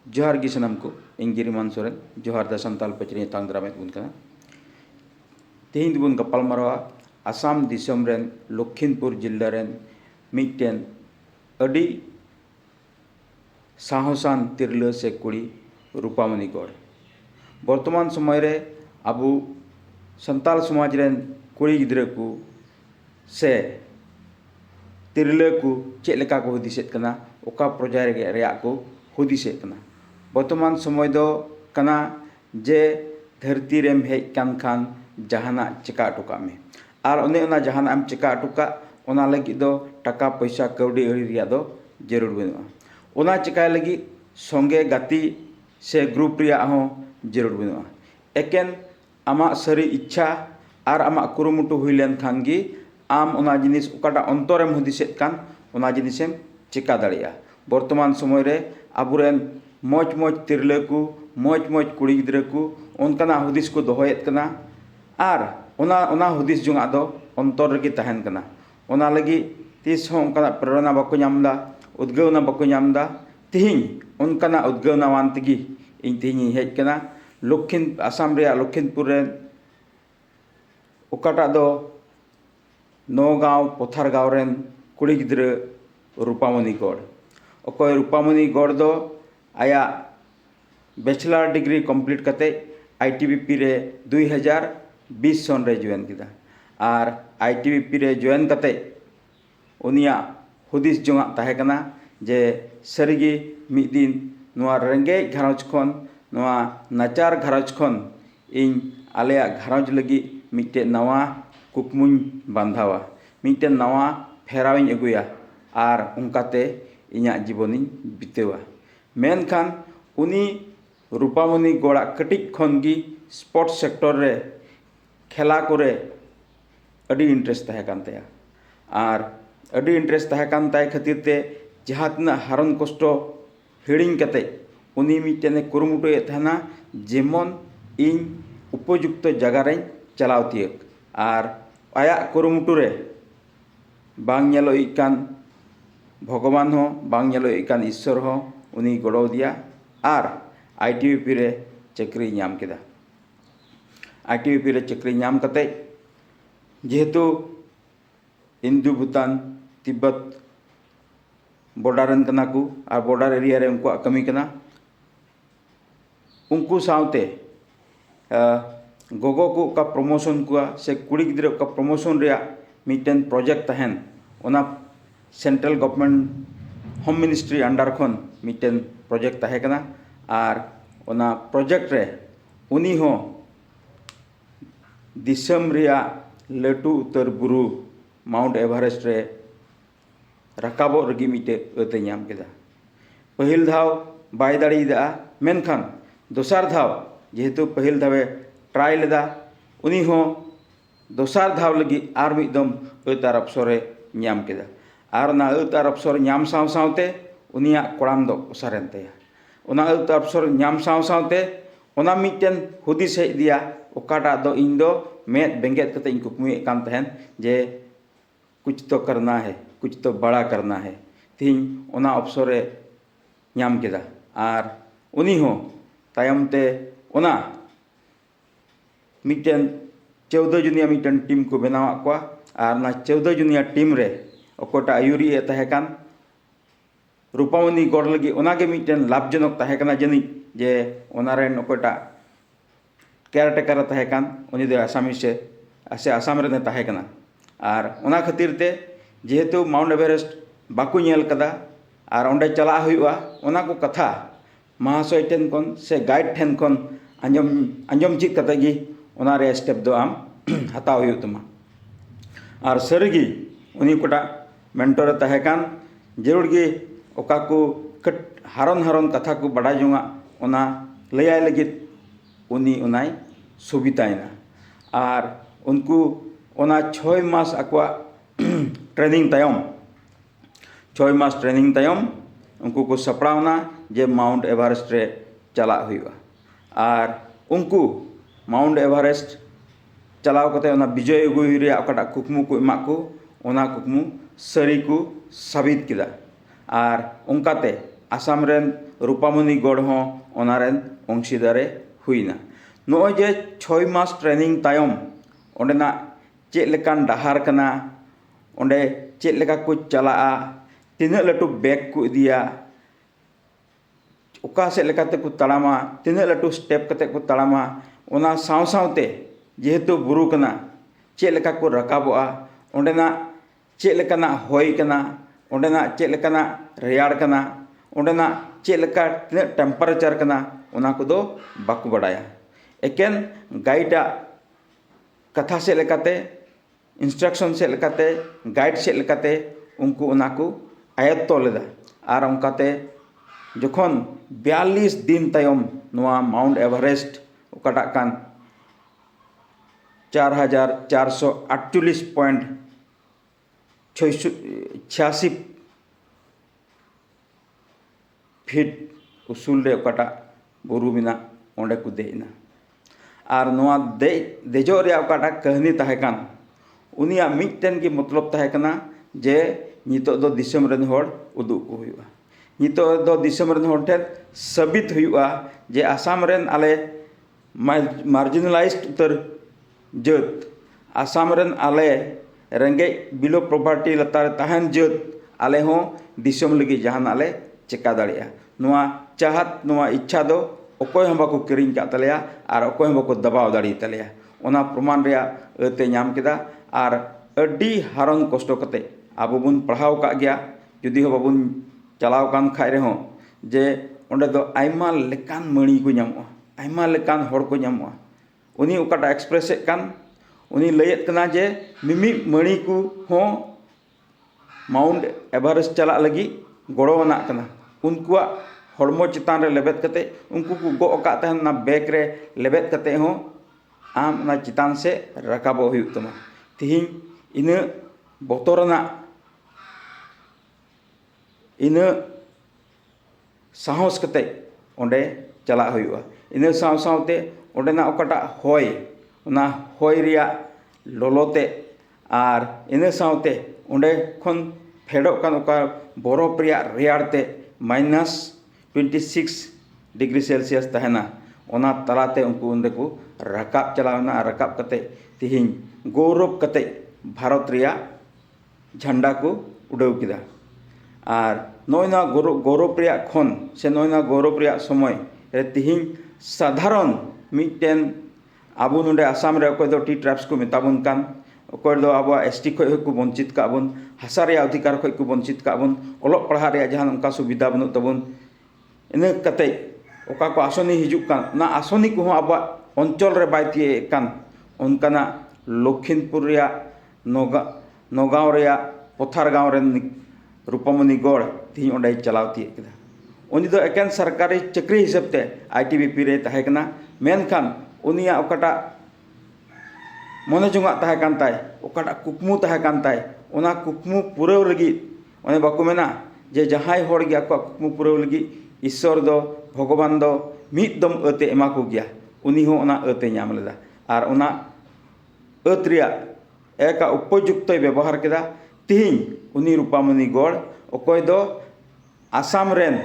जोहार गी सनम को इन गिरिमान सोरेन जोहार दा संताल पचरी तांग द्रामेत बुन कना तेहिं दुबुन गपाल मारवा आसाम दिसम रेन लखीमपुर जिल्ला रेन मिटेन अडी साहसान तिरला से कुड़ी रूपामणि गौड़ वर्तमान समय रे अबु संताल समाज रेन कुड़ी गिद्रा को से तिरला को चेलेका को हुदिसेत कना ओका प्रोजेक्ट रे को हुदिसेत कना वर्तमान समय दो कना जे धरती रेम हेज कान खान जहाना चिका टुका में और उन्हें उना जहाना हम चिका टुका उना लगी दो टका पैसा कौड़ी अड़ी रिया दो जरूर बनुआ उना चिका लगी संगे गति से ग्रुप रिया हो जरूर बनुआ एकेन आमा सरी इच्छा और आमा कुरुमुटु हुइलेन खान गी आम उना जिनिस उकाटा अंतरेम हुदिसेत कान उना जिनिसेम चिका दाड़िया वर्तमान समय रे आबुरेन मौज मौज तिरले को मौज मौज कुड़ी गिद्रा को उनकना हुदिस को दोहयत कना और उना हुदिस जुंगा दो अंतर रगी तहन कना उना लगी तीस हो उनकना प्रेरणा बाको नामदा उद्गवना बाको नामदा तिहिं उनकना उद्गवना वांतगी इन तिहिं हेज कना लखीम आसाम रे लखीमपुर रे उकाटा दो नौगांव पथारगांव रेन कुड़ी गिद्रा रूपामणि गौड़ अकोय रूपामणि गौड़ दो आया बैचलर डिग्री कंप्लीट करते ITBP रे 2020 सन रे जॉइन किदा और ITBP रे जॉइन करते उनिया हुदिस जोंगा ताहे कना जे सरिगी मिद दिन नोआ रेंगे घारज खन नोआ नाचार घारज खन इन आलेया घारज लगी मिटे नवा कुकमुन बांधावा मिटे नवा फेराविन अगुया और उनकाते इन्या जीवनी बितेवा मेनखान उनी रूपामणि गौड़ा कटिक खन गी स्पोर्ट्स सेक्टर रे खेला करे अडी इंटरेस्ट तहे कान तया और अडी इंटरेस्ट तहे कान ताय खातिर ते जहाँ तना हारन कष्ट हिड़िंग कते उनी मिटेने कुरुमुटु ए थाना जेमन इन उपयुक्त जगह रे चलाव तियक और आया कुरुमुटु रे बांग नेलो इकान भगवान हो बांग नेलो इकान ईश्वर हो उनी गड़ो दिया और ITBP रे चक्री नाम केदा ITBP रे चक्री नाम कते जेहेतु इंदु भूटान तिब्बत बॉर्डरन कना को और बॉर्डर एरिया रे उनको कमी कना उनको सावते गोगो को का प्रमोशन को से कुड़ी गिद्रा का प्रमोशन रे मिटन प्रोजेक्ट तहन ओना central government home ministry under खन मिटन प्रोजेक्ट तहे कना और ओना प्रोजेक्ट रे उनी हो दिसम रिया लटू उतर बुरु माउंट एवरेस्ट रे रकाबो रगी मिटे अते नाम केदा पहिल धाव बाय दाड़ीदा मेनखान दोसार धाव जेहेतु पहिल धावे ट्राई लेदा उनी हो दोसार धाव लगी आर मिदम अतार अवसरे नाम केदा और ना अतार अवसर नाम साव सावते उनिया कोड़ाम दो उसारेन तया उना अतार अवसर नाम साव सावते उना मिटन हुदिस हेज दिया ओकाटा दो इन दो मेद बेंगेत कते इन कुकमुए कान तहन जे कुछ तो करना है कुछ तो बड़ा करना है तीन उना अवसरे नाम केदा और उनी हो तायमते उना मिटन 14 जुनिया मिटन टीम को बनावा को और ना 14 जुनिया टीम रे ओकोटा आयुरी तहेकान रूपामणि गौड़ लगी उनागे मिटन लाभजनक तहेकाना जनी जे ओनारेन ओकोटा केयरटेकर तहेकान उनी दो आसामी से आसाम रे तहेकाना और उना खातिर ते जेहेतु माउंट एवरेस्ट बाकू नेल कदा और ओंडे चला हुआ उना को कथा महाशय ठेन खन से गाइड ठेन खन आंजम चीज कते गी उना रे स्टेप दो आम हताव हुई तमा और सरगी उनी कोटा मेंटर तहेकान जरूर गे ओका को कट हारन हारन कथा को बड़ा जोंगा उना लयाय लगित उनी उनाय सुवितायना और उनको उना 6 मास अकवा ट्रेनिंग तायम 6 मास ट्रेनिंग तायम उनको को सपड़ावना जे माउंट एवरेस्ट रे चला हुआ और उनको माउंट एवरेस्ट चलाव कते उना विजय अगुई रे अकटा कुकमु को एमा को उना कुकमु सरी को साबित किदा और उनकाते आसाम रेन रूपामणि गढ़ हों ओनारेन अंशीदारे हुईना नोय जे 6 मास ट्रेनिंग तायम ओंडेना चेक लेकान डाहार कना ओंडे चेक लेका को चला तिना लटू बैग को इदिया ओका से लेकाते को तड़ामा तिना लटू स्टेप कते को तड़ामा ओना साव सावते जेहेतु बुरु कना चेक लेका को रकाबोआ ओंडेना चेक लेकाना होय कना ओंडेना चेक लेकाना रेयाड़ कना ओंडेना चेक लेका तिना टेम्परेचर कना ओना को दो बाकु बडाया एकेन गाइडा कथा से लेकाते इंस्ट्रक्शन से लेकाते गाइड से लेकाते उनको ओना को आयत्तो लेदा आर उनकाते जखन 42 दिन तायम नोआ माउंट एवरेस्ट ओकाटा कान 4448.86 फीट उसूल रे ओकाटा बुरु मिना ओंडे को देना और नोआ देजो रे ओकाटा कहानी ताहेकान उनिया मिटन की मतलब ताहेकना जे नितो दो दिसम रेन होड़ उदुग को हुआ नितो दो दिसम रेन होड़ ठेन साबित हुआ जे आसाम रेन आले मार्जिनलाइज्ड उतर जत आसाम रेन आले रेंगे बिलो प्रॉपर्टी लतार तहन जत आले हो दिसम लगी जहान आले चेका दाड़िया नोआ चाहत नोआ इच्छा दो अकोय हम बाको किरिंग का तलेया और अकोय हम बाको दबाव दाड़ी तलेया ओना प्रमाण रे अते नाम केदा और अड्डी हारन कष्ट कते आबो बुन पढ़ाव का गया जुदी हो बाबुन चलाव कान खाय रे हो जे ओंडे दो आइमा लेकान मणि को नामो आइमा लेकान होड़ को नामो उनी ओकाटा एक्सप्रेस कान उनी लयत कना जे मिमि मणि को हो माउंट एवरेस्ट चला लगी गड़ोना कना उनकुआ हड़मो चितान रे लेबेत कते उनको को गो का तहन ना बैग रे लेबेत कते हो आम ना चितान से रकाबो हुई तमा तिहिं इन बतरना इन साहस कते ओंडे चला हुआ इन साव सावते ओंडेना ओकाटा होय ओना होय रिया लोलोते आर इन सावते ओंडे खन फेडो कान ओका बरफ रिया रेयाड़ते -26 डिग्री सेल्सियस तहना ओना तलाते उनको उनरे को रकाब चलावना रकाब कते तिहिं गौरव कते भारत रिया झंडा को उड़ाव किदा और नोयना गौरव रिया खन से नोयना गौरव रिया समय रे तिहिं साधारण मिटेन आबो नोडे आसाम रे अकोय दो टी ट्राइब्स को मेताबन कान अकोय दो आबो एसटी खय को वंचित काबन हासा रे अधिकार खय को वंचित काबन ओलोग पढ़ा रे जहां उनका सुविधा बनु तबन इने कते ओका को आसनी हिजुक कान ना आसनी को आबो अंचल रे बायती कान उनकाना लखीमपुर रिया नगाँव रिया पथार गाँव रे रूपामणि गढ़ तीन ओंडे चलाव तीय केदा उनी दो एकेन सरकारी चाकरी हिसाबते ITBP रे ताहेकना मेनखान उनिया ओकाटा मने जुंगा ताहेकान ताय ओकाटा कुकमु ताहेकान ताय ओना कुकमु पुराव लगी ओने बाको मेना जे जहाय होड़ गया को कुकमु पुराव लगी ईश्वर दो भगवान दो मिद दम अते एमा को गया उनी हो ओना अते नाम लेदा और ओना अत रिया एका उपयुक्त व्यवहार केदा तिहिं उनी रूपामणि गढ़ अकोय दो आसाम रेन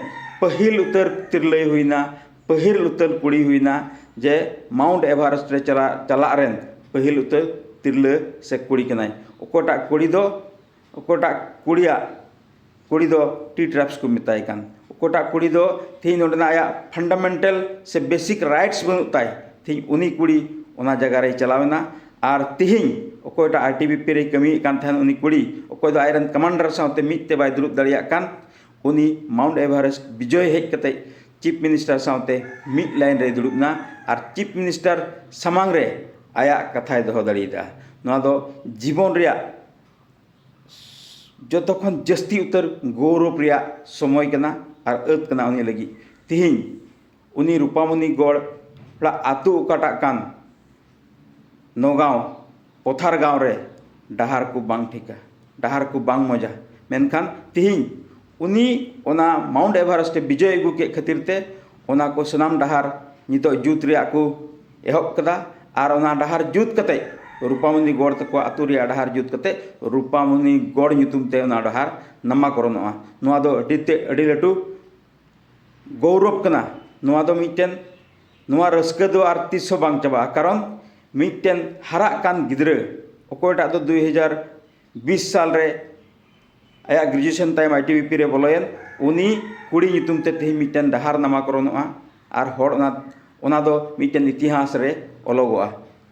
पहिल उतर तिरलई हुईना पहिल उतर कुड़ी हुईना जे माउंट एवरेस्ट रे चला रेन पहिल उतर तिरल से कुड़ी कनाय ओकोटा कुड़ी दो टी ट्राइब्स को मिताय कान ओकोटा कुड़ी दो थिन ओडना आया फंडामेंटल से बेसिक राइट्स बनु ताय थिन उनी कुड़ी ओना जगह रे चलावना और तिहिं अकोयटा ITBP रे कमी कान थान उनी कुड़ी अकोय दो आयरन कमांडर साथे मिटते बाय दुरुब दाड़िया कान उनी माउंट एवरेस्ट विजय हेज कते चीफ मिनिस्टर साथे मिट लाइन रे दुरुबना और चीफ मिनिस्टर सामांग रे आया कथाय दो दाड़िदा नोआ दो जीवन रिया जतखन जस्ती उतर गौरव रिया समय कना और अत कना उनी लगी तिहिं उनी रूपामणि गढ़ आतु ओकाटा कान नगाँव पथार गाँव रे डाहार को बांग ठिका डाहार को बांग मजा मेनखान तिहिं उनी ओना माउंट एवरेस्ट विजय अगू के खातिर ते ओना को सनाम डाहार नितो जुत रिया को एहब कदा और ओना डाहार जुत कते रूपामणि गढ़ तको आतु रिया डाहार जुत कते रूपामणि गढ़ नितुम ते ओना डाहार नामाकरणोआ नोआ दो अडी लटू गौरव कना नोआ दो मिटन नोआ रस्का दो आर तीस हो बांग चाबा कारण मिटन हरा कान गिद्रे अकोयटा दो 2020 साल रे आया ग्रेजुएशन टाइम ITBP रे बोलोयन उनी कुड़ी नितुम ते तेही मिटन डहार नामाकरणोआ आर होड़ ओना दो मिटन इतिहास रे ओलोगोआ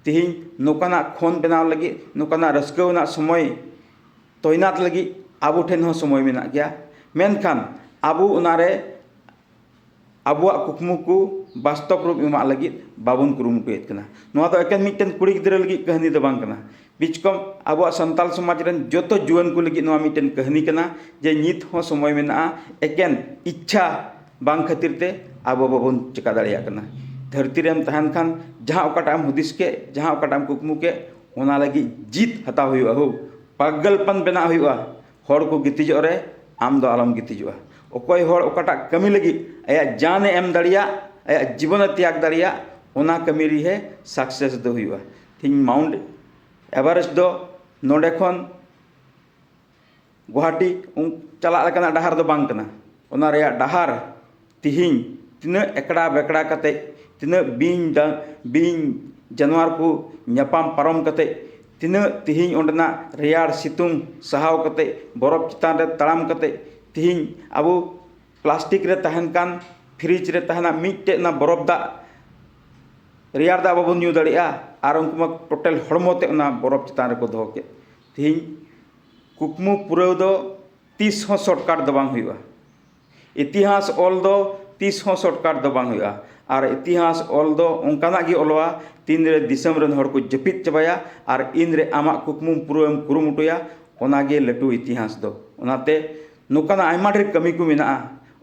तेही नोकाना खोन बनाव लगी नोकाना रस्कावना समय तोयनात लगी आबो ठेन हो समय मेना गया मेनखान आबो उनारे आबुआ कुकमु को वास्तव रूप एमा लगी बाबुन कुरुमुटुएत कना नोआ दो एकेन मिटन कुड़ी गिद्रा लगी कहानी दो बांग कना बिचकम आबुआ संताल समाज रन जोतो जुवन को लगी नोआ मिटन कहानी कना जे नित हो समय मेना एकेन इच्छा बांग खातिर ते आबो बाबुन चिका दाड़िया कना धरती रेम तहन खान जहां ओकाटाम हुदिस के जहां ओकाटाम कुकमु के ओना लगी जीत हता हुआ हो पागलपन बना हुआ होड़ को गितिजो रे आम दो आलम गितिजोआ ओकोय होड़ ओकाटा कमी लगी आया जान एम दाड़िया आया जीवन त्याग दाड़िया ओना कमी री है सक्सेस दो हुआ थिंग माउंट एवरेस्ट दो नोडे खन गुवाहाटी चला लकना डहार दो बांग कना ओना रेया डहार तिहिं तिना एकड़ा बेकड़ा कते तिना बीन जानवर को न्यापाम पारम कते तिना तिहिं ओंडना रेयार सितुंग सहाव कते बरफ चितान रे तड़ाम कते तिहिं आबो प्लास्टिक रे तहन कान फ्रिज रे तहना मिट्टे ना बरफ दा रेयार दा बाबो न्यू दाड़िया आर उनको टोटल हड़मोते ना बरफ चितान रे को दोहो के तिहिं कुकमु पुराव दो 30 हो शॉर्टकट दो बांग हुआ इतिहास ऑल दो 30 हो शॉर्टकट दो बांग हुआ और इतिहास ऑल दो उनकाना गी ऑलवा तीन रे दिसम रन हड़ को जपित चबाया और इन रे आमा कुकमु पुराव कुरुमुटुया ओनागे लटू इतिहास दो ओनाते नोकाना आयमा ढेर कमी को मेना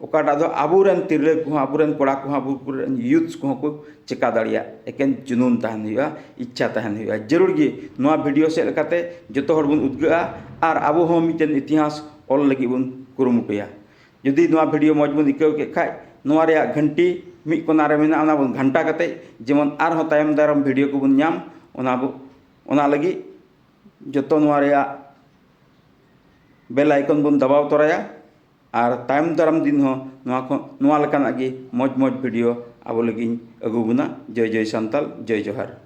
ओकाटा दो आबुरन तिरले को आबुरन कोड़ा को आबुरन यूथ्स को को चिका दाड़िया एकेन जुनून तहन हुआ इच्छा तहन हुआ जरूर गी नोआ वीडियो से लकाते जतो हड़ बुन उद्गा और आबो हो मिटेन इतिहास ऑल लगी बुन कुरुमुटुया यदि नोआ वीडियो मौज बुन इकाव के खाय नोआ रे घंटी मिट कोना रे मेना ओना बुन घंटा कते जेमन आर हो तायम दारम वीडियो को बुन नाम ओना लगी जतो नोआ रे बेल आइकन बुन दबाव तोराया और तायम दारम दिन हो नोआ लकाना गी मौज वीडियो आबो लगी अगुबुना जय जय संताल जय जोहार।